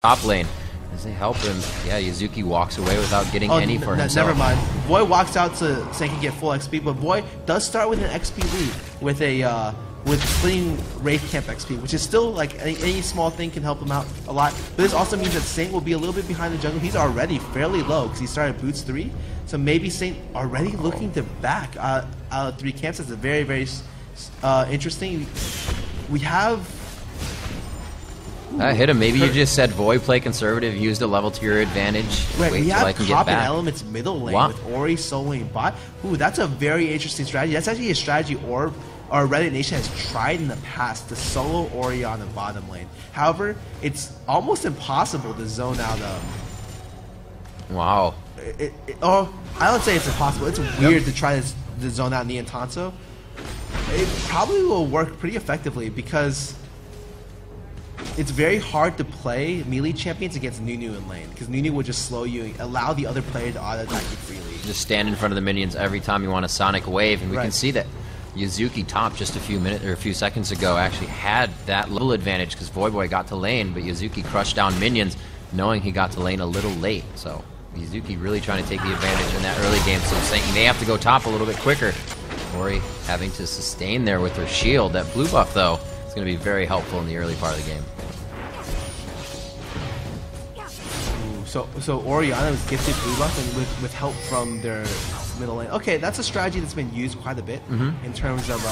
top lane as they help him. Yeah, Yuzuki walks away without getting any for himself. Never mind. Boy walks out so he can get full XP, but Boy does start with an XP lead with a with splitting Wraith Camp XP, which is still like any small thing can help him out a lot. But this also means that Saint will be a little bit behind the jungle. He's already fairly low because he started Boots 3, so maybe Saint already looking to back out of 3 camps. That's a very, very interesting. We have. That hit him. Maybe you just said Void play conservative, used a level to your advantage. Right, wait we till I have can get Cop and back. Elements middle lane with Ori soloing bot. Ooh, that's a very interesting strategy. That's actually a strategy our Reddit Nation has tried in the past to solo Ori on the bottom lane. However, it's almost impossible to zone out. Wow. I would say it's impossible. It's weird to try to zone out Nian Tanso. It probably will work pretty effectively because it's very hard to play melee champions against Nunu in lane, because Nunu will just slow you and allow the other player to auto-attack you freely. Just stand in front of the minions every time you want a Sonic Wave, and we can see that Yuzuki top just a few seconds ago actually had that little advantage because Voyboy got to lane, but Yuzuki crushed down minions knowing he got to lane a little late. So Yuzuki really trying to take the advantage in that early game, so Saint may have to go top a little bit quicker. Ori having to sustain there with her shield. That blue buff, though, is going to be very helpful in the early part of the game. So Orianna was gifted blue buff and with help from their middle lane. Okay, that's a strategy that's been used quite a bit in terms of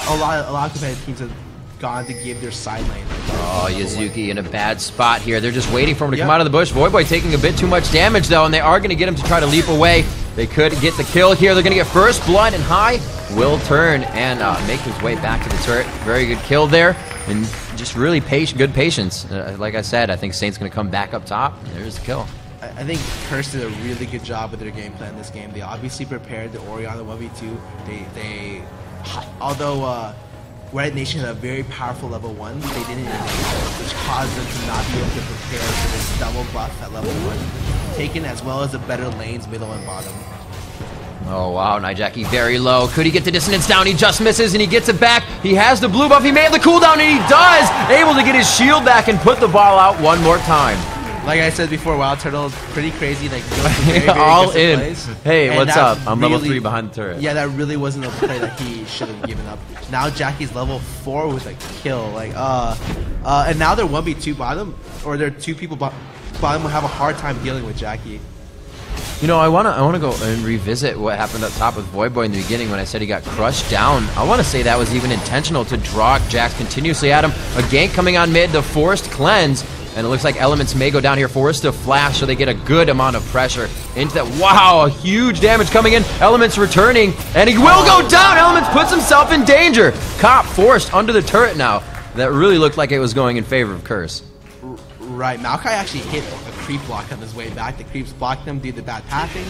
a lot of competitive teams have gone to give their side lane. Oh, Yuzuki in a bad spot here. They're just waiting for him to come out of the bush. Voyboy taking a bit too much damage, though, and they are going to get him to try to leap away. They could get the kill here. They're going to get first blood, and High will turn and make his way back to the turret. Very good kill there, and just really good patience. Like I said, I think Saint's going to come back up top. There's the kill. I think Curse did a really good job with their game plan this game. They obviously prepared the Orianna 1v2. Although Reddit Nation had a very powerful level 1, they didn't engage, which caused them to not be able to prepare for this double buff at level 1 taken, as well as the better lanes middle and bottom. Oh wow, Nijaki very low. Could he get the dissonance down? He just misses and he gets it back. He has the blue buff. He may have the cooldown, and he does! Able to get his shield back and put the ball out one more time. Like I said before, Wild Turtle is pretty crazy. Like very all in. Plays. Hey, what's up? I'm level 3 behind the turret. Yeah, that really wasn't a play that he should have given up. Now Jackie's level 4 with a kill. Like and now they're 1v2 bottom, or they're 2 people bottom will have a hard time dealing with Jackie. You know, I wanna go and revisit what happened up top with Voyboy in the beginning when I said he got crushed down. I want to say that was even intentional to draw Jax continuously at him. A gank coming on mid, the forced cleanse, and it looks like Elements may go down here, forced to flash, so they get a good amount of pressure into that. Wow, a huge damage coming in. Elements returning, and he will go down. Elements puts himself in danger. Cop forced under the turret now. That really looked like it was going in favor of Curse. Right, Maokai actually hit a creep block on his way back. The creeps blocked him due to bad pathing,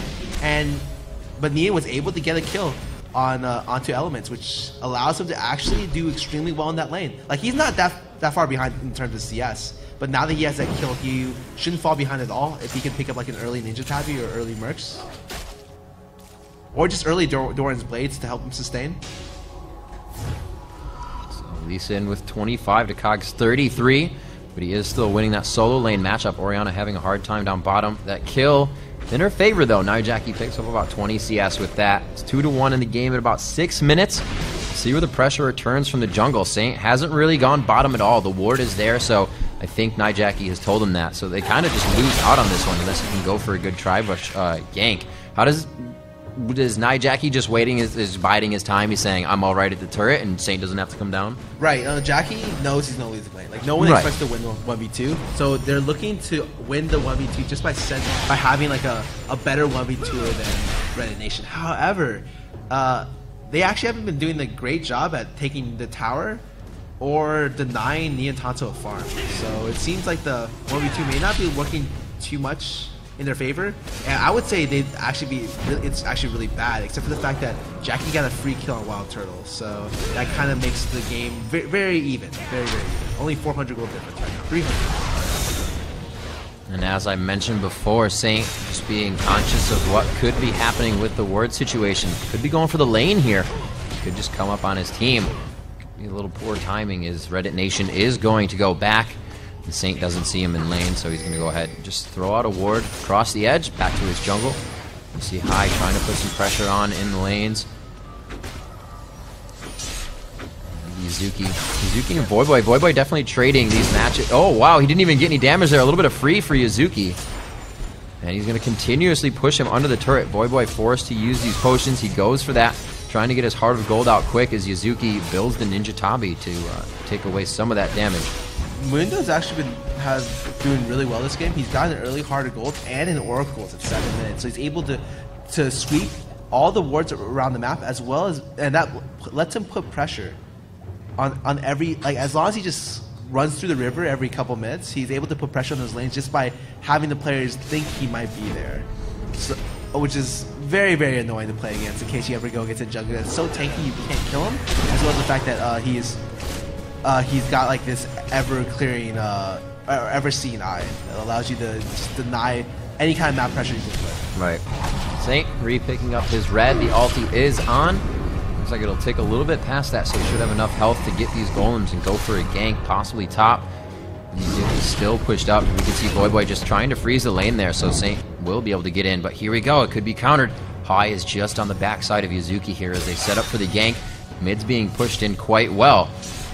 but Nian was able to get a kill on onto Elements, which allows him to actually do extremely well in that lane. Like, he's not that far behind in terms of CS, but now that he has that kill, he shouldn't fall behind at all if he can pick up like an early Ninja Tabi or early Mercs, or just early Doran's Blades to help him sustain. So Lee Sin with 25 to Cog's 33. But he is still winning that solo lane matchup. Orianna having a hard time down bottom. That kill in her favor, though. Nijaki picks up about 20 CS with that. It's 2-1 in the game at about 6 minutes. See where the pressure returns from the jungle. Saint hasn't really gone bottom at all. The ward is there, so I think Nijaki has told him that. So they kind of just lose out on this one unless he can go for a good tri-bush gank. How does Nijaki just waiting, is biding his time? He's saying, I'm all right at the turret, and Saint doesn't have to come down? Right. Jackie knows he's going to lose the lane. Like, no one expects to win the 1v2, so they're looking to win the 1v2 just by having like a better 1v2 than Reddit Nation. However, they actually haven't been doing a great job at taking the tower or denying Nian Tanto a farm. So it seems like the 1v2 may not be working too much in their favor, and I would say it's actually really bad, except for the fact that Jackie got a free kill on Wild Turtle, so that kind of makes the game very even, very even. Only 400 gold difference right now, 300. And as I mentioned before, Saint just being conscious of what could be happening with the ward situation. Could be going for the lane here. Could just come up on his team. Could be a little poor timing as Reddit Nation is going to go back And Saint doesn't see him in lane, so he's going to go ahead and just throw out a ward across the edge, back to his jungle. You see High trying to put some pressure on in the lanes. Yuzuki and Voyboy. Voyboy definitely trading these matches. Oh, wow, he didn't even get any damage there. A little bit of free for Yuzuki. And he's going to continuously push him under the turret. Voyboy forced to use these potions. He goes for that, trying to get his Heart of Gold out quick as Yuzuki builds the Ninja Tabi to take away some of that damage. Mundo's actually been doing really well this game. He's gotten an early Heart of Gold and an Oracle at 7 minutes. So he's able to sweep all the wards around the map, as well as, and that lets him put pressure on every, like, as long as he just runs through the river every couple minutes, he's able to put pressure on those lanes just by having the players think he might be there. So, which is very, very annoying to play against in case you ever go against a jungler that's so tanky you can't kill him, as well as the fact that he's got like this ever-clearing, ever-seeing eye that allows you to just deny any kind of map pressure you can put. Right. Saint re-picking up his red. The ulti is on. Looks like it'll take a little bit past that, so he should have enough health to get these golems and go for a gank, possibly top. He's still pushed up. We can see Voyboy just trying to freeze the lane there, so Saint will be able to get in. But here we go. It could be countered. High is just on the backside of Yuzuki here as they set up for the gank. Mid's being pushed in quite well.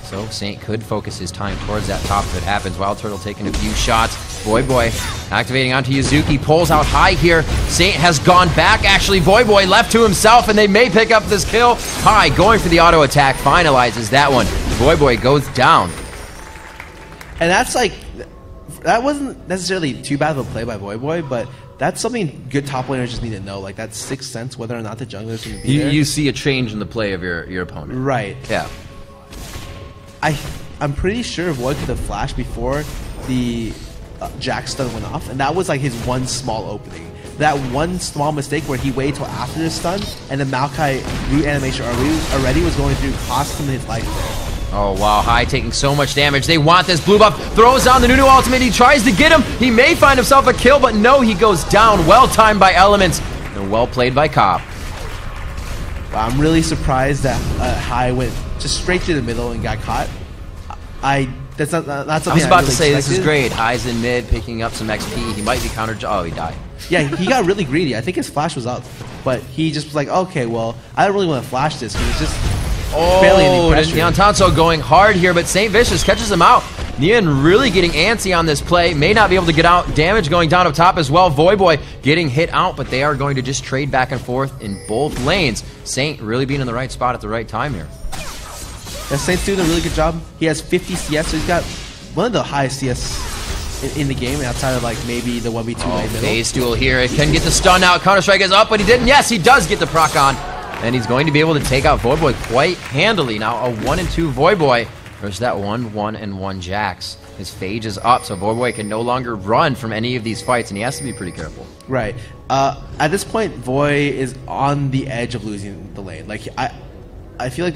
So Saint could focus his time towards that top if it happens. Wild Turtle taking a few shots. Voyboy activating onto Yuzuki. Pulls out High here. Saint has gone back. Actually, Voyboy left to himself, and they may pick up this kill. High going for the auto attack. Finalizes that one. Voyboy goes down. And that's like, that wasn't necessarily too bad of a play by Voyboy, but that's something good top laners just need to know. Like, that's 6th sense whether or not the jungler is going to be there. You see a change in the play of your opponent. Right. Yeah. I'm pretty sure Void could have flashed before the Jack stun went off, and that was like his one small opening. That one small mistake where he waited till after the stun, and the Maokai root animation already was going through, cost him his life there. Oh, wow. High taking so much damage. They want this blue buff. Throws on the Nunu ultimate. He tries to get him. He may find himself a kill, but no, he goes down. Well timed by Elements and well played by Cobb. Wow, I'm really surprised that High went just straight to the middle and got caught. That's not something I was about to say, expected. this is great. High's in mid, picking up some XP. He might be countered. Oh, he died. Yeah, he got really greedy. I think his flash was up, but he just was like, okay, well, I don't really want to flash this because it's just barely any pressure. Neon Tanso going hard here, but St. Vicious catches him out. Neon really getting antsy on this play. May not be able to get out. Damage going down up top as well. Voyboy getting hit out, but they are going to just trade back and forth in both lanes. Saint really being in the right spot at the right time here. Yeah, Saint's doing a really good job. He has 50 CS, so he's got one of the highest CS in the game, outside of like maybe the 1v2 lane middle. Phase duel here. It can get the stun out. Counter-Strike is up, but he didn't. Yes, he does get the proc on. And he's going to be able to take out Voyboy quite handily. Now a 1-2 Voyboy versus that 1-1 Jax. His phage is up, so Voyboy can no longer run from any of these fights, and he has to be pretty careful. Right. At this point, Voy is on the edge of losing the lane. Like, I feel like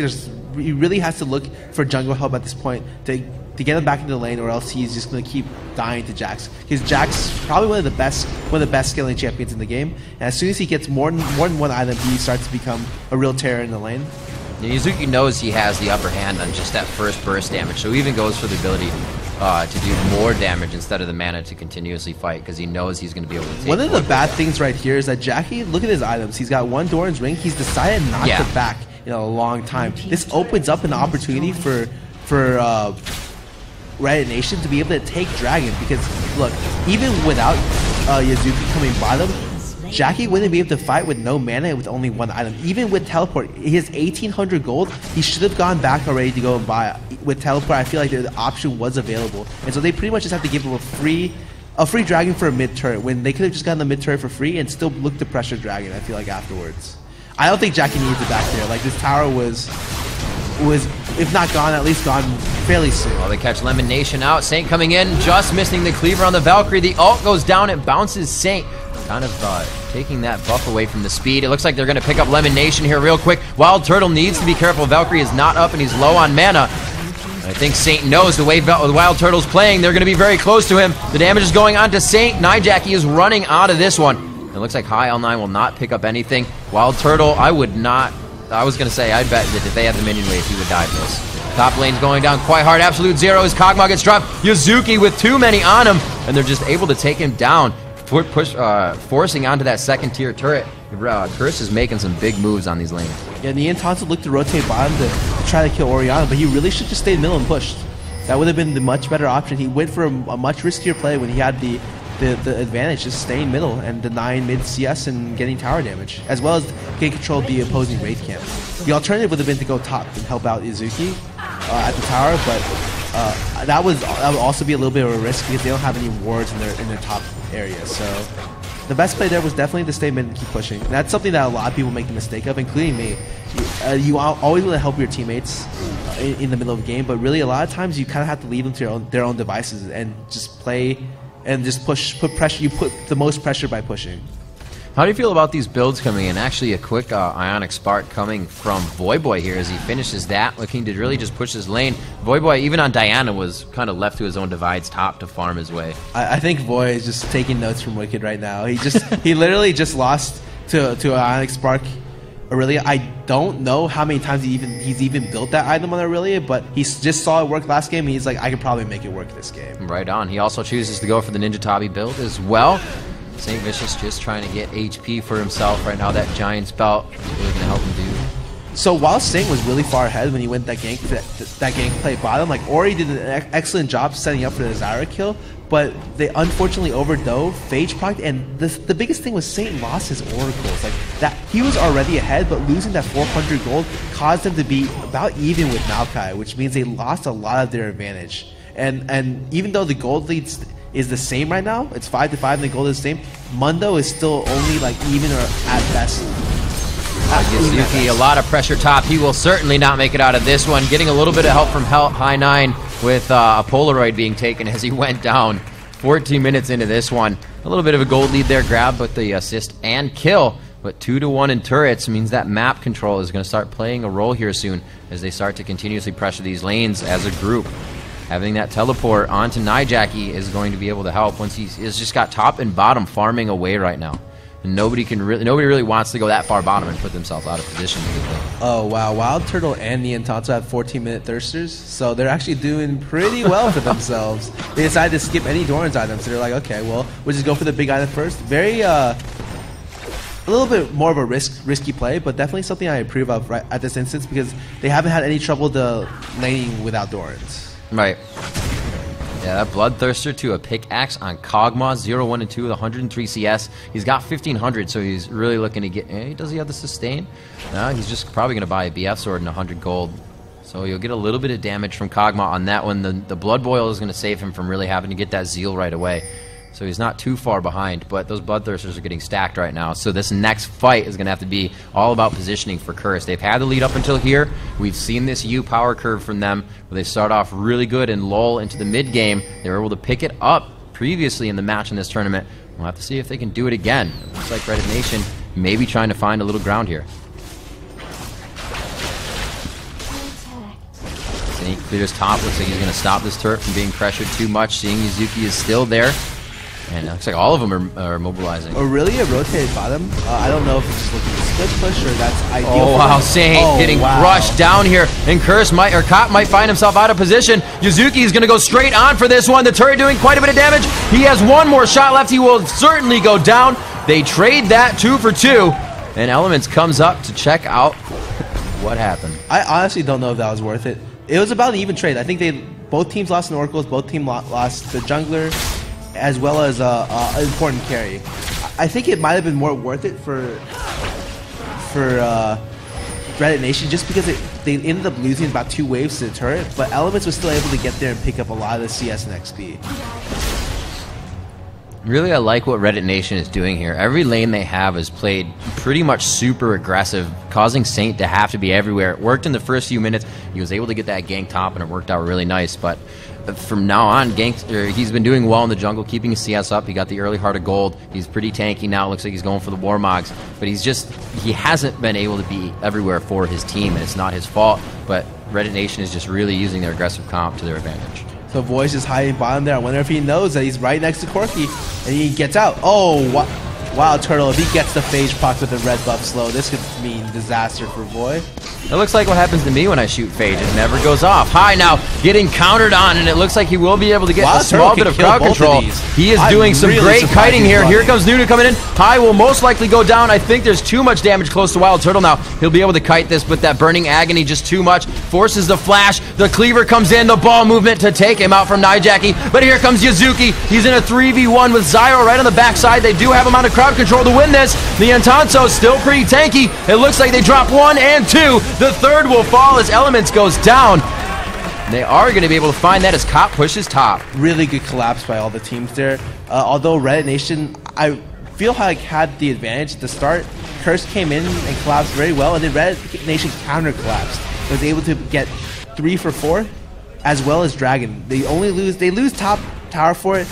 he really has to look for jungle help at this point to get him back into the lane, or else he's just going to keep dying to Jax. Because Jax is probably one of the best scaling champions in the game, and as soon as he gets more than one item, he starts to become a real terror in the lane. Yuzuki knows he has the upper hand on just that first burst damage, so he even goes for the ability to do more damage instead of the mana to continuously fight, because he knows he's going to be able to take one of the bad things right here is that Jackie, look at his items. He's got one Doran's Ring. He's decided not to back in a long time. This opens up an opportunity for Reddit Nation to be able to take Dragon, because look, even without Yuzuki coming bottom, Jackie wouldn't be able to fight with no mana with only one item. Even with teleport, he has 1800 gold. He should have gone back already to go and buy. With teleport, I feel like the option was available, and so they pretty much just have to give him a free Dragon for a mid turret, when they could have just gotten the mid turret for free and still look to pressure Dragon. I feel like afterwards, I don't think Jackie needs it back there. Like, this tower was if not gone, at least gone fairly soon. Well, they catch Lemon Nation out. Saint coming in, just missing the cleaver on the Valkyrie. The ult goes down, it bounces Saint, kind of taking that buff away from the speed. It looks like they're going to pick up Lemon Nation here real quick. Wild Turtle needs to be careful. Valkyrie is not up and he's low on mana. I think Saint knows the way the Wild Turtle's playing. They're going to be very close to him. The damage is going on to Saint. Nijaki is running out of this one. It looks like High L9 will not pick up anything. Wild Turtle, I was going to say, I'd bet that if they had the minion wave, he would die for this. Top lane's going down quite hard. Absolute zero as Kog'Maw gets dropped. Yuzuki with too many on him, and they're just able to take him down, forcing onto that second tier turret. Curse is making some big moves on these lanes. Yeah, the Intanto looked to rotate bottom to try to kill Orianna, but he really should just stay in middle and pushed. That would have been the much better option. He went for a much riskier play when he had the advantage, just staying middle and denying mid CS and getting tower damage, as well as getting control of the opposing Wraith camp. The alternative would have been to go top and help out Izuki at the tower, but that would also be a little bit of a risk because they don't have any wards in their top area. So the best play there was definitely to stay mid and keep pushing. And that's something that a lot of people make the mistake of, including me. You always want to help your teammates in the middle of the game, but really a lot of times you kind of have to leave them to their own devices and just play and just put pressure. You put the most pressure by pushing. How do you feel about these builds coming in? Actually, a quick Ionic Spark coming from Voyboy here as he finishes that, looking to really just push his lane. Voyboy, even on Diana, was kind of left to his own divides top to farm his way. I think Voy is just taking notes from Wicked right now. He literally just lost to Ionic Spark Aurelia. I don't know how many times he's even built that item on Aurelia, but he just saw it work last game, and he's like, I could probably make it work this game. Right on. He also chooses to go for the Ninja Tabi build as well. St. Vicious just trying to get HP for himself right now. That Giant's Belt is really going to help him do. So while Sting was really far ahead when he went that gank play bottom, like Ori did an excellent job setting up for the Zyra kill, but they unfortunately overdove, phage proc, and the biggest thing was Saint lost his oracles. Like that, he was already ahead, but losing that 400 gold caused them to be about even with Maokai, which means they lost a lot of their advantage. And even though the gold leads is the same right now, it's 5-5 and the gold is the same, Mundo is still only like even or at best. Yuzuki, a lot of pressure top. He will certainly not make it out of this one. Getting a little bit of help from High 9 with a Polaroid being taken as he went down 14 minutes into this one. A little bit of a gold lead there, grab, but the assist and kill. But 2-1 in turrets means that map control is going to start playing a role here soon as they start to continuously pressure these lanes as a group. Having that teleport onto Nijaki is going to be able to help once he's just got top and bottom farming away right now. And nobody really wants to go that far bottom and put themselves out of position. Oh wow, Wild Turtle and the Intanto have 14-minute thirsters, so they're actually doing pretty well for themselves. They decided to skip any Doran's items, so they're like, okay, well, we'll just go for the big item first. Very, a little bit more of a risky play, but definitely something I approve of right at this instance because they haven't had any trouble laning without Doran's. Right. Yeah, that Bloodthirster to a pickaxe on Kog'Maw, 0-1 and 2 with 103 CS. He's got 1500, so he's really looking to get. Does he have the sustain? No, he's just probably going to buy a BF sword and 100 gold. So you'll get a little bit of damage from Kog'Maw on that one. The Blood Boil is going to save him from really having to get that Zeal right away. So he's not too far behind, but those Bloodthirsters are getting stacked right now. So this next fight is going to have to be all about positioning for Curse. They've had the lead up until here. We've seen this U power curve from them, where they start off really good and lull into the mid game. They were able to pick it up previously in the match in this tournament. We'll have to see if they can do it again. It looks like Reddit Nation may be trying to find a little ground here. Saint clears top. Looks like he's going to stop this turret from being pressured too much. Seeing Yuzuki is still there. And it looks like all of them are mobilizing. Aurelia rotated bottom. I don't know if it's just looking to split push or that's ideal. Oh wow, Saint getting crushed down here, and Curse Cop might find himself out of position. Yuzuki is going to go straight on for this one. The turret doing quite a bit of damage. He has one more shot left. He will certainly go down. They trade that 2 for 2, and Elements comes up to check out what happened. I honestly don't know if that was worth it. It was about an even trade. I think both teams lost in Oracles. Both teams lost the jungler, as well as an important carry. I think it might have been more worth it for Reddit Nation just because they ended up losing about 2 waves to the turret, but Elements was still able to get there and pick up a lot of the CS and XP. Really, I like what Reddit Nation is doing here. Every lane they have is played pretty much super aggressive, causing Saint to have to be everywhere. It worked in the first few minutes. He was able to get that gank top, and it worked out really nice. But from now on, he's been doing well in the jungle, keeping his CS up. He got the early Heart of Gold. He's pretty tanky now. Looks like he's going for the Warmogs. But he hasn't been able to be everywhere for his team, and it's not his fault. But Reddit Nation is just really using their aggressive comp to their advantage. So Voice is hiding bottom there. I wonder if he knows that he's right next to Corki, and he gets out. Oh, what? Wild Turtle, if he gets the phage proc with the red buff slow, this could mean disaster for Boy. It looks like what happens to me when I shoot phage. It never goes off. High now getting countered on, and it looks like he will be able to get a small bit of crowd control. He is doing some great kiting here. Here comes Nunu coming in. High will most likely go down. I think there's too much damage close to Wild Turtle now. He'll be able to kite this, but that burning agony just too much. Forces the flash. The cleaver comes in. The ball movement to take him out from Nijaki. But here comes Yazuki. He's in a 3v1 with Zyro right on the backside. They do have him out of crowd control to win this. The Entanso still pretty tanky. It looks like they drop 1 and 2. The third will fall as Elements goes down. They are going to be able to find that as Cop pushes top. Really good collapse by all the teams there. Although Reddit Nation, I feel like had the advantage at the start. Curse came in and collapsed very well, and then Reddit Nation counter collapsed. They was able to get 3 for 4, as well as Dragon. They lose top tower for it,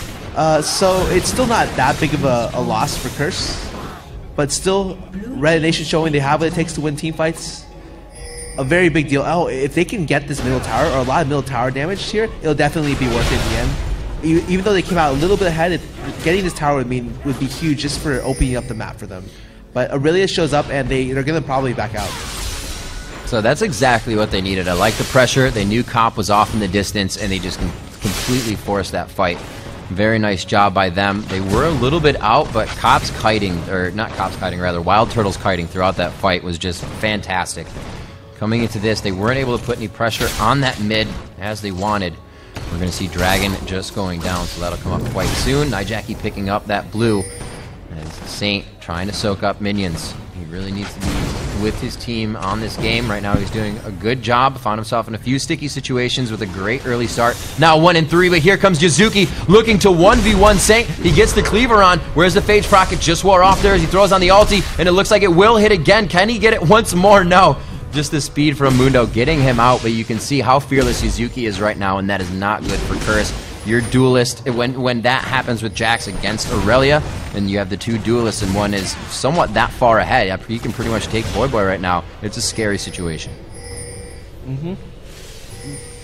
so it's still not that big of a loss for Curse. But still, Reddit Nation showing they have what it takes to win team fights. A very big deal. Oh, if they can get this middle tower, or a lot of middle tower damage here, it'll definitely be worth it in the end. Even though they came out a little bit ahead, getting this tower would be huge just for opening up the map for them. But Aurelius shows up, and they're going to probably back out. So that's exactly what they needed. I like the pressure. They knew Cop was off in the distance, and they just completely forced that fight. Very nice job by them. They were a little bit out, but Cop's kiting, or not Cop's kiting, rather, Wild Turtle's kiting throughout that fight was just fantastic. Coming into this, they weren't able to put any pressure on that mid as they wanted. We're going to see Dragon just going down, so that'll come up quite soon. Nijaki picking up that blue. And Saint trying to soak up minions. He really needs to be with his team on this game. Right now he's doing a good job. Found himself in a few sticky situations with a great early start. Now 1 and 3, but here comes Yazuki looking to 1v1 Saint. He gets the cleaver on. Where's the phage proc? It just wore off there as he throws on the ulti, and it looks like it will hit again. Can he get it once more? No. Just the speed from Mundo getting him out, but you can see how fearless Yazuki is right now, and that is not good for Curse. Your duelist, when that happens with Jax against Aurelia, and you have the 2 duelists and one is somewhat that far ahead, you can pretty much take Boy right now. It's a scary situation.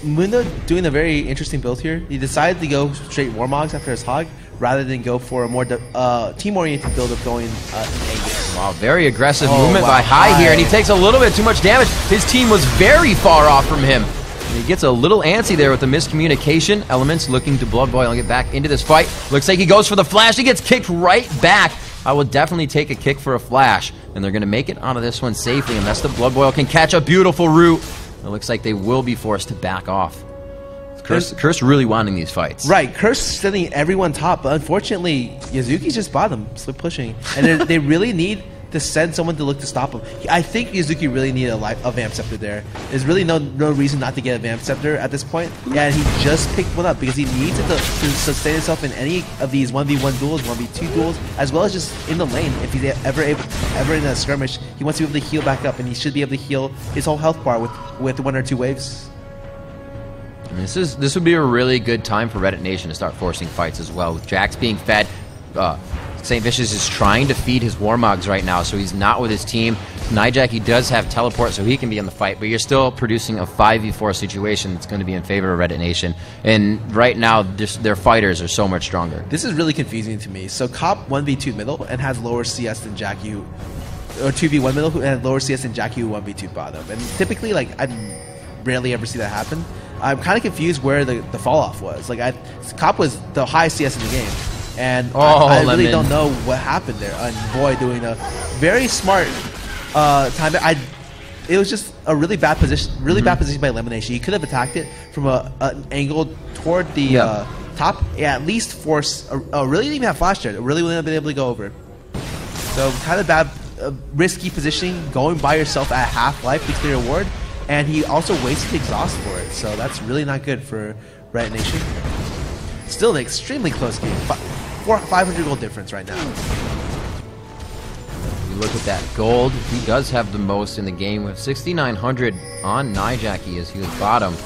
Mundo doing a very interesting build here. He decided to go straight Warmogs after his Hog, rather than go for a more team-oriented build of going Angus. Wow, very aggressive movement by High here, and he takes a little bit too much damage. His team was very far off from him. And he gets a little antsy there with the miscommunication. Elements looking to Blood Boil and get back into this fight. Looks like he goes for the flash. He gets kicked right back. I will definitely take a kick for a flash. And they're going to make it onto this one safely unless the Blood Boil can catch a beautiful root. It looks like they will be forced to back off. Curse really wanting these fights. Right, Curse sending everyone top, but unfortunately, Yazuki's just bottom, slip pushing. And they really need to send someone to look to stop him. I think Yazuki really needed a Vamp Scepter there. There's really no reason not to get a Vamp Scepter at this point. And he just picked one up because he needs it to sustain himself in any of these 1v1 duels, 1v2 duels, as well as just in the lane. If he's ever in a skirmish, he wants to be able to heal back up, and he should be able to heal his whole health bar with 1 or 2 waves. This would be a really good time for Reddit Nation to start forcing fights as well. With Jax being fed, St. Vicious is trying to feed his Warmogs right now, so he's not with his team. Nijaki does have teleport, so he can be in the fight, but you're still producing a 5v4 situation that's going to be in favor of Reddit Nation. And right now, their fighters are so much stronger. This is really confusing to me. So Cop 1v2 middle and has lower CS than Jackie, or 2v1 middle and has lower CS than Jackie 1v2 bottom. And typically, like, I rarely ever see that happen. I'm kind of confused where the fall off was. Like, Cop was the highest CS in the game. And I really don't know what happened there. And Boy doing a very smart time. It was just a really bad position, bad position by Elimination. He could have attacked it from an angle toward the top. Yeah, at least force. Really didn't even have flash there. Really wouldn't have been able to go over. So kind of bad, risky positioning, going by yourself at half life to clear a ward. And he also wasted exhaust for it. So that's really not good for Reddit Nation. Still an extremely close game. 500 gold difference right now. You look at that gold. He does have the most in the game with 6,900 on Nijaki as he was bottom.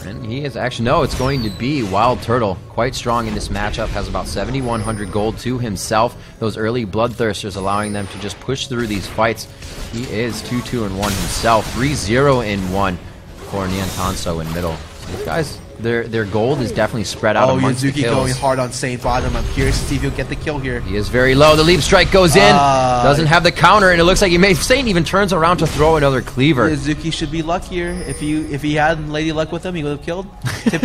And he is actually, no, it's going to be Wild Turtle. Quite strong in this matchup. Has about 7,100 gold to himself. Those early Bloodthirsters allowing them to just push through these fights. He is 2-2-1 himself. 3-0-1 for Nian Tanso in middle. So these guys their gold is definitely spread out amongst the Yuzuki kills. going hard on Saint bottom. I'm curious to see if he'll get the kill here. He is very low. The leap strike goes in. Doesn't have the counter, and it looks like he may. Saint even turns around to throw another cleaver. Yuzuki should be luckier. If he had Lady Luck with him, he would have killed.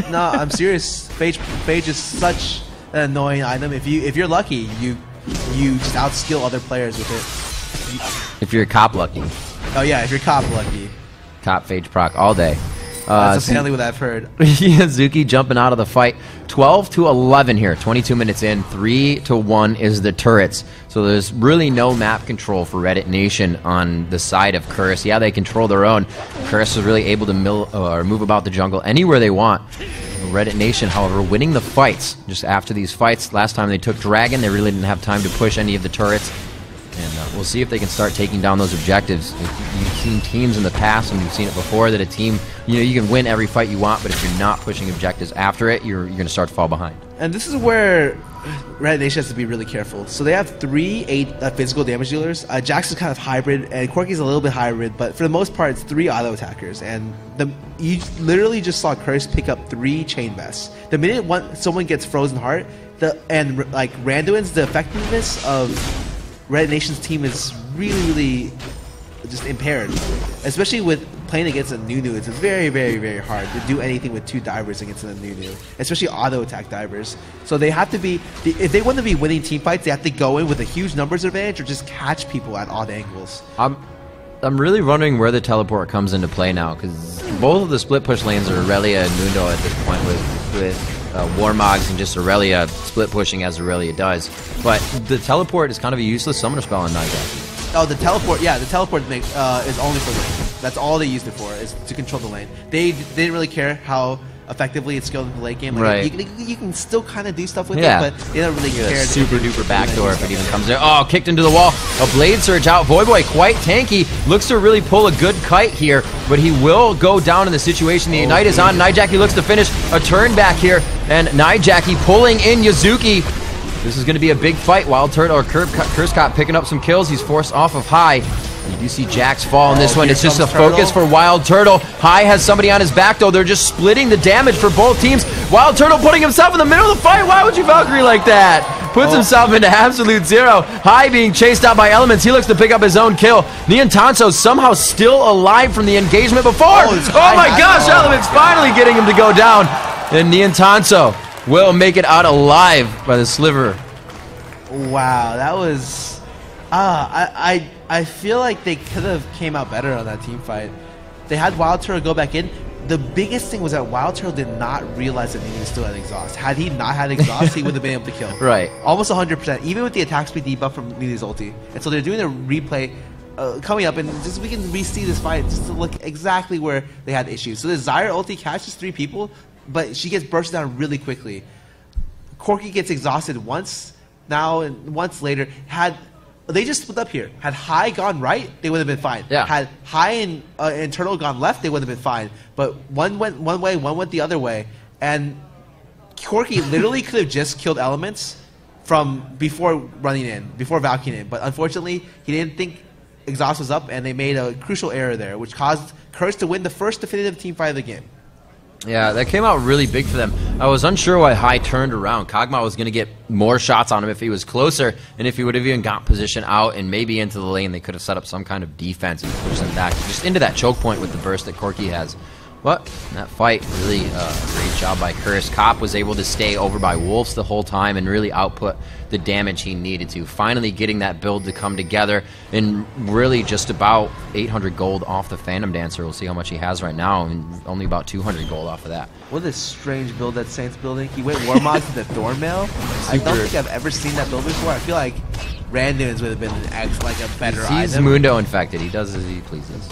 No, I'm serious. Phage is such an annoying item. If you're lucky, you just outskill other players with it. If you're cop lucky. Oh yeah, if you're cop lucky. Cop Phage proc all day. That's apparently what I've heard. Yuzuki jumping out of the fight. 12-11 here. 22 minutes in. 3-1 is the turrets. So there's really no map control for Reddit Nation on the side of Curse. Yeah, they control their own. Curse is really able to move about the jungle anywhere they want. Reddit Nation, however, winning the fights. Just after these fights, last time they took Dragon, they really didn't have time to push any of the turrets. And we'll see if they can start taking down those objectives. You've seen teams in the past, and you've seen it before, that a team, you can win every fight you want, but if you're not pushing objectives after it, you're going to start to fall behind. And this is where Reddit Nation has to be really careful. So they have 3 physical damage dealers. Jax is kind of hybrid, and Corki's a little bit hybrid, but for the most part, it's 3 auto attackers. And you literally just saw Curse pick up 3 chain vests. The minute someone gets Frozen Heart, like Randuin's, the effectiveness of Reddit Nation's team is really just impaired, especially with playing against a Nunu. It's very, very, very hard to do anything with 2 divers against a Nunu, especially auto attack divers. So they have to be, if they want to be winning team fights, they have to go in with a huge numbers advantage or just catch people at odd angles. I'm really wondering where the teleport comes into play now, because both of the split push lanes are Aurelia and Mundo at this point with Warmogs and just Aurelia split pushing as Aurelia does. But the teleport is kind of a useless summoner spell on Nightjackie. Oh, the teleport, yeah, the teleport is only for lane. That's all they used it for, is to control the lane. They didn't really care how effectively it's skilled in the late game. Like, right. You can still kind of do stuff with it, but they don't really care. Super duper backdoor if it even comes there. Oh, kicked into the wall. A blade surge out. Voyboy quite tanky. Looks to really pull a good kite here, but he will go down in the situation. The Ignite is on. Nightjackie looks to finish a turn back here, and Nightjackie pulling in Yuzuki. This is going to be a big fight. Wild Turtle or Curse Cop picking up some kills. He's forced off of High. You do see Jax fall in this one. It's just a focus for Wild Turtle. High has somebody on his back, though. They're just splitting the damage for both teams. Wild Turtle putting himself in the middle of the fight. Why would you Valkyrie like that? Puts himself into absolute zero. High being chased out by Elements. He looks to pick up his own kill. Niantanso somehow still alive from the engagement before. Oh my gosh, Elements finally getting him to go down. And Niantanso will make it out alive by the sliver. Wow, that was... I feel like they could have came out better on that team fight. They had Wild Turtle go back in. The biggest thing was that Wild Turtle did not realize that he still had exhaust. Had he not had exhaust, he would have been able to kill. Right. Almost 100%, even with the attack speed debuff from Nini's ulti. And so they're doing a replay coming up, and just we can re-see this fight just to look exactly where they had issues. So the Zyre ulti catches 3 people, but she gets bursted down really quickly. Corki gets exhausted once now, and once later. They just split up here. Had High gone right, they would have been fine. Yeah. Had High and Turtle gone left, they would have been fine. But one went one way, one went the other way. And Corki literally could have just killed Elements from before running in, before Valkying in. But unfortunately, he didn't think exhaust was up, and they made a crucial error there, which caused Curse to win the first definitive team fight of the game. Yeah, that came out really big for them. I was unsure why High turned around. Kog'Maw was going to get more shots on him if he was closer, and if he would have even got position out and maybe into the lane, they could have set up some kind of defense and pushed them back just into that choke point with the burst that Corki has. But in that fight, really great job by Curse. Cop was able to stay over by Wolves the whole time and really output the damage he needed to. Finally getting that build to come together, and really just about 800 gold off the Phantom Dancer. We'll see how much he has right now, and only about 200 gold off of that. What a strange build that Saint's building. He went Warmog to the Thornmail. I don't think I've ever seen that build before. I feel like Randuin's would have been a better item. He's Mundo infected. He does as he pleases.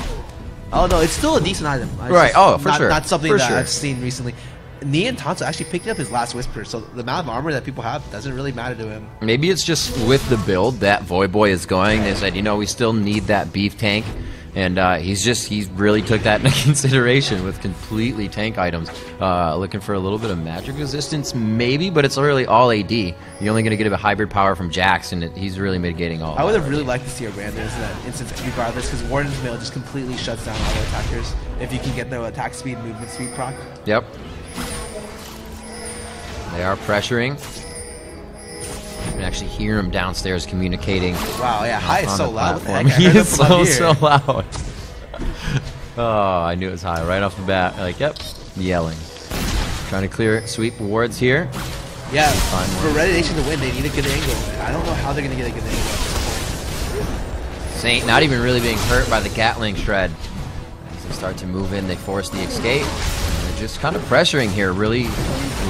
Oh no, it's still a decent item. Right, for sure. Not something that I've seen recently. Niantanso actually picked up his last Whisper, so the amount of armor that people have doesn't really matter to him. Maybe it's just with the build that Voyboy is going. They said, we still need that beef tank. And he really took that into consideration with completely tank items. Looking for a little bit of magic resistance, maybe, but it's really all AD. You're only going to get a hybrid power from Jax, and he's really mitigating all. I would have really liked to see a Randers in that instance regardless, because Warden's Mail just completely shuts down auto attackers if you can get the attack speed, movement speed proc. Yep. They are pressuring. You can actually hear him downstairs communicating. Wow, yeah, High is so loud. He is so loud. Oh, I knew it was High right off the bat. Like, yep, yelling. Trying to clear sweep wards here. Yeah, for Red Nation to win, they need a good angle. I don't know how they're going to get a good angle. Saint not even really being hurt by the Gatling shred. As they start to move in, they force the escape. And they're just kind of pressuring here, really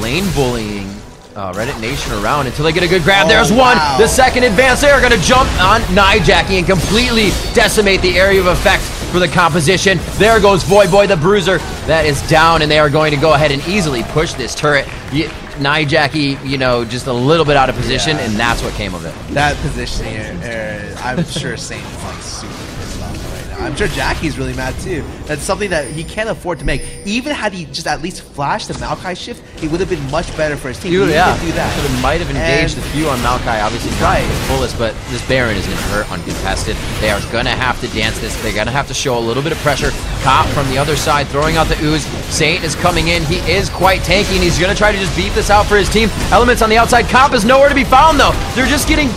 lane bullying Reddit Nation around until they get a good grab. There's one! Wow. The second advance. They are going to jump on Nijackie and completely decimate the area of effect for the composition. There goes Voyboy the Bruiser. That is down, and they are going to go ahead and easily push this turret. Nijackie, you know, just a little bit out of position, and that's what came of it. That positioning, I'm sure Saint is like super pissed off right now. I'm sure Jackie's really mad too. That's something that he can't afford to make. Even had he just at least flashed the Maokai shift, it would have been much better for his team. Dude, yeah. Do that. It might have engaged the few on Maokai, obviously not the fullest, but this Baron is going to hurt uncontested. They are going to have to dance this. They're going to have to show a little bit of pressure. Cop from the other side throwing out the ooze. Saint is coming in. He is quite tanky, and he's going to try to just beat this out for his team. Elements on the outside. Cop is nowhere to be found, though. They're just getting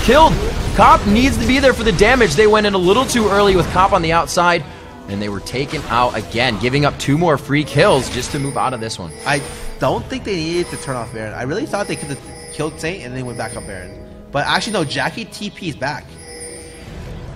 killed. Cop needs to be there for the damage. They went in a little too early with Cop on the outside, and they were taken out again, giving up 2 more free kills just to move out of this one. I don't think they needed to turn off Baron. I really thought they could have killed Saint and then went back on Baron. But actually, no, Jackie TP's back.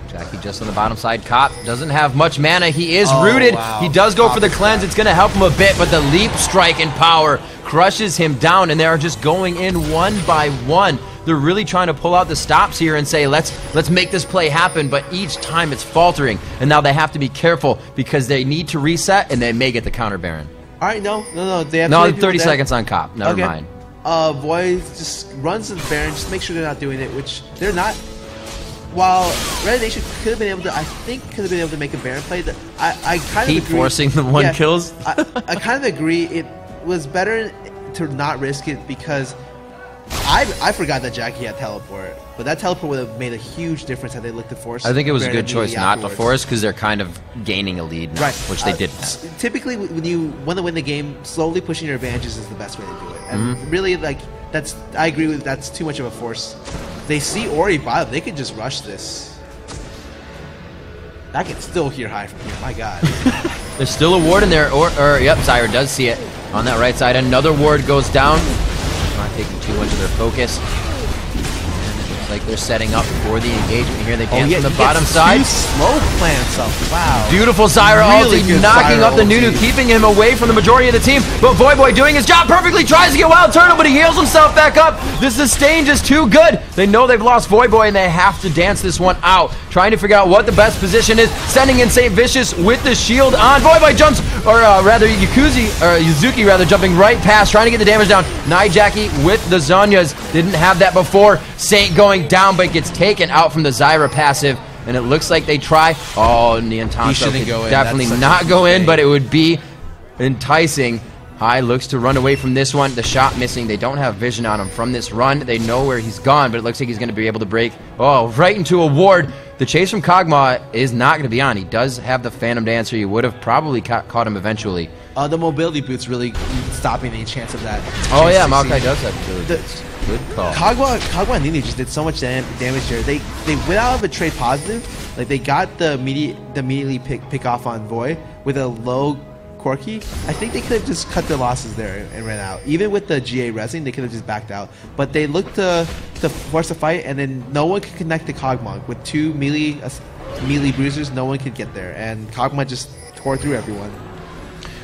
Jackie just on the bottom side. Cop doesn't have much mana. He is rooted. Wow. He does go Cop for the cleanse. It's going to help him a bit, but the leap strike and power crushes him down, and they are just going in one by one. They're really trying to pull out the stops here and say, let's make this play happen, but each time it's faltering, and now they have to be careful because they need to reset, and they may get the counter Baron. All right, no. They have 30 seconds on Cop. Never mind. Void just runs to the Baron, just make sure they're not doing it, which they're not. While Red Nation could have been able to, I think could have been able to make a Baron play. I kind of keep forcing the one kills. I kind of agree. It was better to not risk it because I forgot that Jackie had teleport, but that teleport would have made a huge difference had they looked to force. I think it was Baron a good choice not to force because they're kind of gaining a lead now, which they didn't. Typically, when you want to win the game, slowly pushing your advantages is the best way to do it. And really, like I agree with that's too much of a force. They see Ori bottom, they could just rush this. I can still hear High from here. My God. There's still a ward in there. Yep, Zyra does see it on that right side. Another ward goes down. Not taking too much of their focus. And it looks like they're setting up for the engagement here. They dance from the bottom side. Smoke plants up. Wow. Beautiful Zyra Really ulti, good knocking Zyra up the Nunu, ulti. keeping him away from the majority of the team. But Voyboy doing his job perfectly, tries to get Wild Turtle, but he heals himself back up. The sustain just too good. They know they've lost Voyboy, and they have to dance this one out. Trying to figure out what the best position is. Sending in St. Vicious with the shield on. Voyboy jumps, or rather Yuzuki rather, jumping right past, trying to get the damage down. Nijackie with the Zonyas. Didn't have that before. Saint going down, but gets taken out from the Zyra passive. And it looks like they try. Oh, Niantanto could definitely not go in, but it would be enticing. High looks to run away from this one. The shot missing. They don't have vision on him from this run. They know where he's gone, but it looks like he's going to be able to break. Oh, right into a ward. The chase from Kog'Maw is not going to be on. He does have the Phantom Dancer. You would have probably caught him eventually. The mobility boot's really stopping any chance of that. Oh, yeah, Maokai does have really good call. Kog'Maw and Nunu just did so much damage here. They went out of a trade positive. Like, they got the immediately pick off on Void with a low Corki. I think they could have just cut their losses there and ran out. Even with the GA resing, they could have just backed out. But they looked to force a fight, and then no one could connect to Kog'Maw. With 2 melee bruisers, no one could get there. And Kog'Maw just tore through everyone.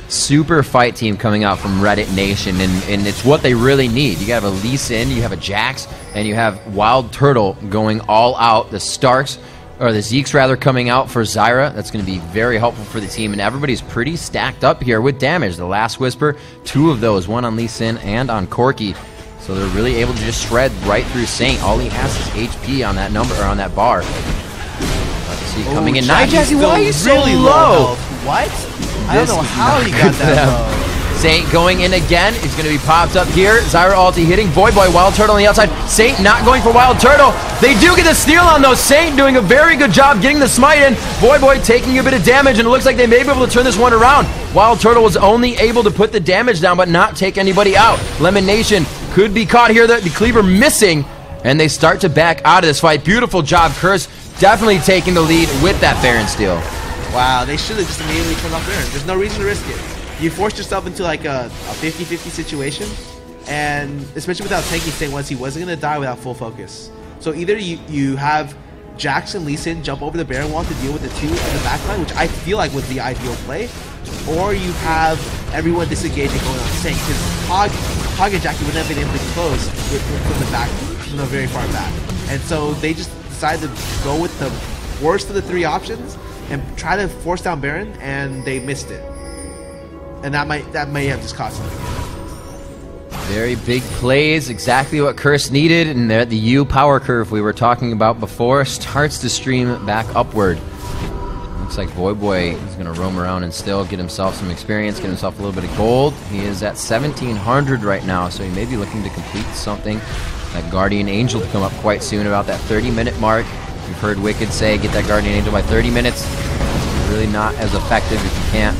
Super fight team coming out from Reddit Nation, and it's what they really need. You have a Lee Sin, you have a Jax, and you have Wild Turtle going all out. The Starks, or the Zeeks rather, coming out for Zyra. That's going to be very helpful for the team, and everybody's pretty stacked up here with damage. The Last Whisper, 2 of those, one on Lee Sin and on Corki. So they're really able to just shred right through Saint. All he has is HP on that number, or on that bar. See coming in. Nijackie, why are you so really low? What? I don't know how he got that low. Saint going in again. He's going to be popped up here. Zyra ulti hitting. Void Boy, Wild Turtle on the outside. Saint not going for Wild Turtle. They do get the steal on those. Saint doing a very good job getting the smite in. Void Boy taking a bit of damage, and it looks like they may be able to turn this one around. Wild Turtle was only able to put the damage down, but not take anybody out. Lemon Nation could be caught here. The Cleaver missing, and they start to back out of this fight. Beautiful job, Curse. Definitely taking the lead with that Baron steal. Wow, they should have just immediately turned off Baron. There's no reason to risk it. You forced yourself into like a 50-50 situation, and especially without tanking Saint once, he wasn't going to die without full focus. So either you have Jackson, Lee Sin jump over the Baron wall to deal with the 2 in the backline, which I feel like was the ideal play, or you have everyone disengaging going on Saint, because Hog and Jackie wouldn't have been able to close from the back, from the very far back. And so they just decided to go with the worst of the 3 options and try to force down Baron, and they missed it. And that may have just cost them the game. Very big plays, exactly what Curse needed, and there the U power curve we were talking about before starts to stream back upward. Looks like Void Boy is going to roam around and still get himself some experience, get himself a little bit of gold. He is at 1,700 right now, so he may be looking to complete something. That Guardian Angel to come up quite soon, about that 30-minute mark. You've heard Wicked say, get that Guardian Angel by 30 minutes. Really not as effective if you can't,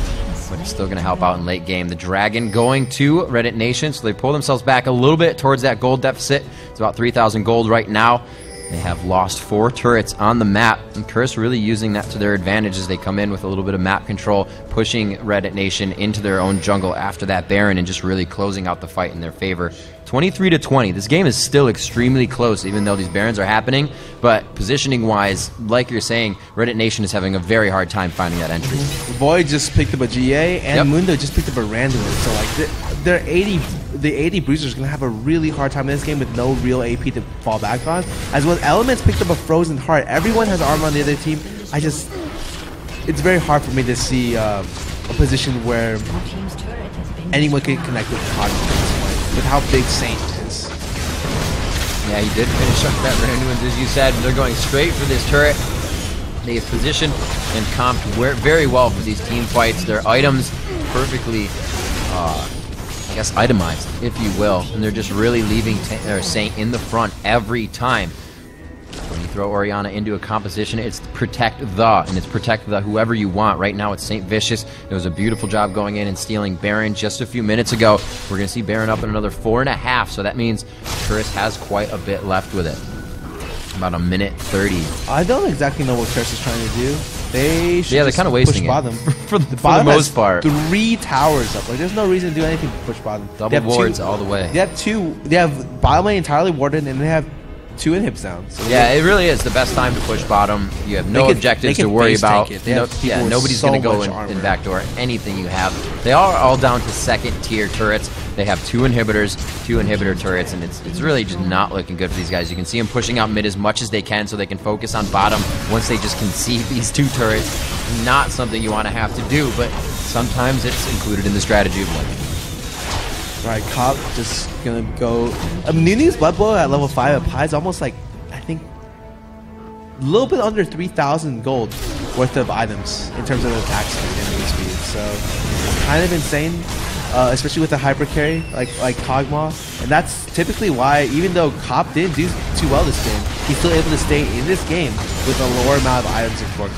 but it's still going to help out in late game. The Dragon going to Reddit Nation, so they pull themselves back a little bit towards that gold deficit. It's about 3,000 gold right now. They have lost 4 turrets on the map, and Curse really using that to their advantage as they come in with a little bit of map control, pushing Reddit Nation into their own jungle after that Baron and just really closing out the fight in their favor. 23-20. This game is still extremely close, even though these Barons are happening, but positioning-wise, like you're saying, Reddit Nation is having a very hard time finding that entry. Void just picked up a GA, and Mundo just picked up a Randuin, so like the 80 Bruisers are going to have a really hard time in this game with no real AP to fall back on. As well as Elements picked up a Frozen Heart. Everyone has armor on the other team. It's very hard for me to see a position where anyone can connect with Cognitive with how big Saint is. Yeah, he did finish up that Randuin, as you said. They're going straight for this turret. They have positioned and comped very well for these team fights. Their items perfectly, I guess, itemized, if you will. And they're just really leaving Saint in the front every time. When you throw Orianna into a composition, it's protect the, and it's protect the whoever you want. Right now it's Saint Vicious. It was a beautiful job going in and stealing Baron just a few minutes ago. We're going to see Baron up in another 4.5, so that means Curse has quite a bit left with it. About a minute 30. I don't exactly know what Curse is trying to do. They should they're kind of wasting push bottom. for the most part. 3 towers up. Like, there's no reason to do anything to push bottom. Double wards all the way. They have bottom lane entirely warded, and they have 2 inhibs down. So yeah, it really is the best time to push bottom. You have no objectives to worry about. Nobody's going to go in backdoor anything you have. They are all down to 2nd tier turrets. They have 2 inhibitors, 2 inhibitor turrets, and it's really just not looking good for these guys. You can see them pushing out mid as much as they can so they can focus on bottom once they just concede these 2 turrets. Not something you want to have to do, but sometimes it's included in the strategy of winning. Right, Cop just gonna go. Nini's Blood Bow at level 5 applies almost like, I think, a little bit under 3,000 gold worth of items in terms of attack speed and enemy speed. So, kind of insane, especially with the hyper carry like Kog'Maw. And that's typically why, even though Cop didn't do too well this game, he's still able to stay in this game with a lower amount of items in 4Q.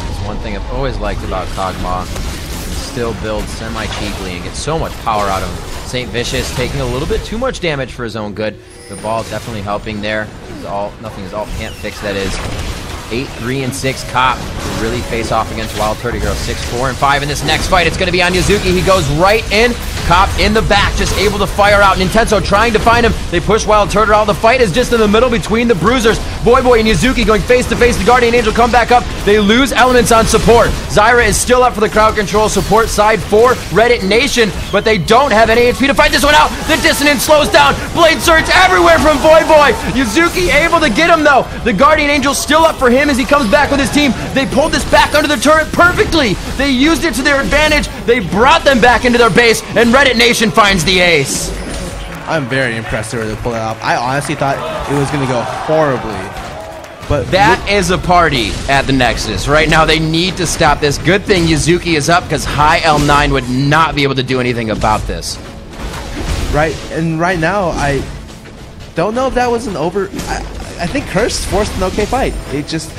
That's one thing I've always liked about Kog'Maw. Still builds semi-cheaply and gets so much power out of him. Saint Vicious taking a little bit too much damage for his own good. The ball definitely helping there. Nothing is all can't fix, that is. 8, 3, and 6 Cop to really face off against Wild Turtle Hero. 6, 4, and 5 in this next fight. It's going to be on Yuzuki. He goes right in. Cop in the back, just able to fire out. Nintenso trying to find him. They push Wild Turtle out. The fight is just in the middle between the Bruisers. Void Boy and Yuzuki going face to face. The Guardian Angel come back up. They lose Elements on support. Zyra is still up for the crowd control support side for Reddit Nation, but they don't have any HP to fight this one out. The Dissonance slows down. Blade Surge everywhere from Void Boy. Yuzuki able to get him though. The Guardian Angel still up for him as he comes back with his team. They pulled this back under the turret perfectly. They used it to their advantage. They brought them back into their base, and Reddit Nation finds the ace. I'm very impressed they were able to pull it off. I honestly thought it was going to go horribly. But that is a party at the Nexus. Right now, they need to stop this. Good thing Yuzuki is up, because high L9 would not be able to do anything about this. Right, and right now, I don't know if that was an over... I think Curse forced an okay fight. It just...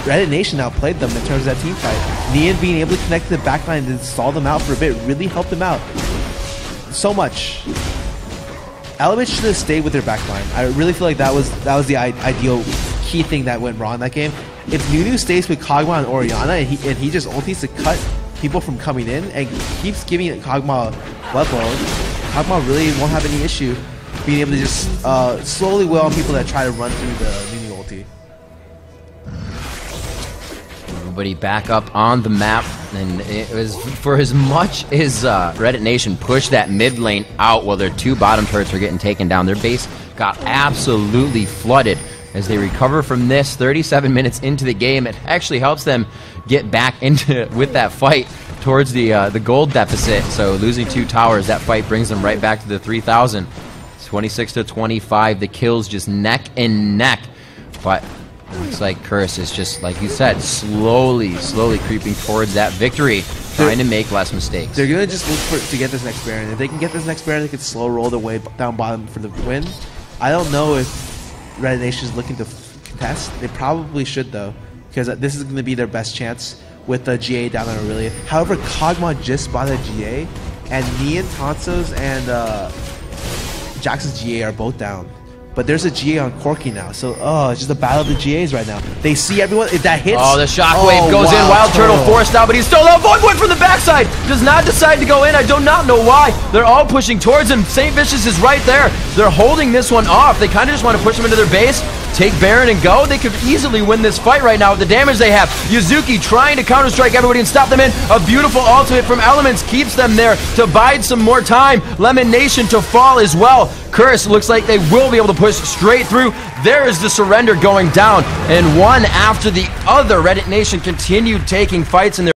Reddit Nation outplayed them in terms of that team fight. Nian being able to connect to the backline and stall them out for a bit really helped them out. So much. Element should have stayed with their backline. I really feel like that was the ideal key thing that went wrong in that game. If Nunu stays with Kog'Maw and Orianna and he just ultis to cut people from coming in and keeps giving Kog'Maw bloodload, Kog'Maw really won't have any issue being able to just slowly will on people that try to run through the Nunu ulti. Everybody back up on the map, and it was for as much as Reddit Nation pushed that mid lane out while their 2 bottom turrets were getting taken down. Their base got absolutely flooded. As they recover from this 37 minutes into the game, it actually helps them get back into with that fight towards the gold deficit. So losing 2 towers, that fight brings them right back to the 3,000. 26-25, the kills just neck and neck, but looks like Curse is just, like you said, slowly creeping towards that victory, trying to make less mistakes. They're going to just look to get this next Baron. If they can get this next Baron, they can slow roll their way down bottom for the win. I don't know if Reddit Nation is looking to contest. They probably should, though, because this is going to be their best chance with the GA down on Aurelia. However, Kog'Maw just bought a GA, and Nian, Tonsos, and Jackson's GA are both down. But there's a GA on Corki now, so it's just a battle of the GAs right now. They see everyone. If that hits, the shockwave goes in. Wild Turtle forced out, but he's still out. Void from the backside does not decide to go in. I do not know why. They're all pushing towards him. St. Vicious is right there. They're holding this one off. They kind of just want to push him into their base, take Baron and go. They could easily win this fight right now with the damage they have. Yuzuki trying to counter-strike everybody and stop them in. A beautiful ultimate from Elements keeps them there to bide some more time. Lemon Nation to fall as well. Curse looks like they will be able to push straight through. There is the surrender going down, and one after the other, Reddit Nation continued taking fights in their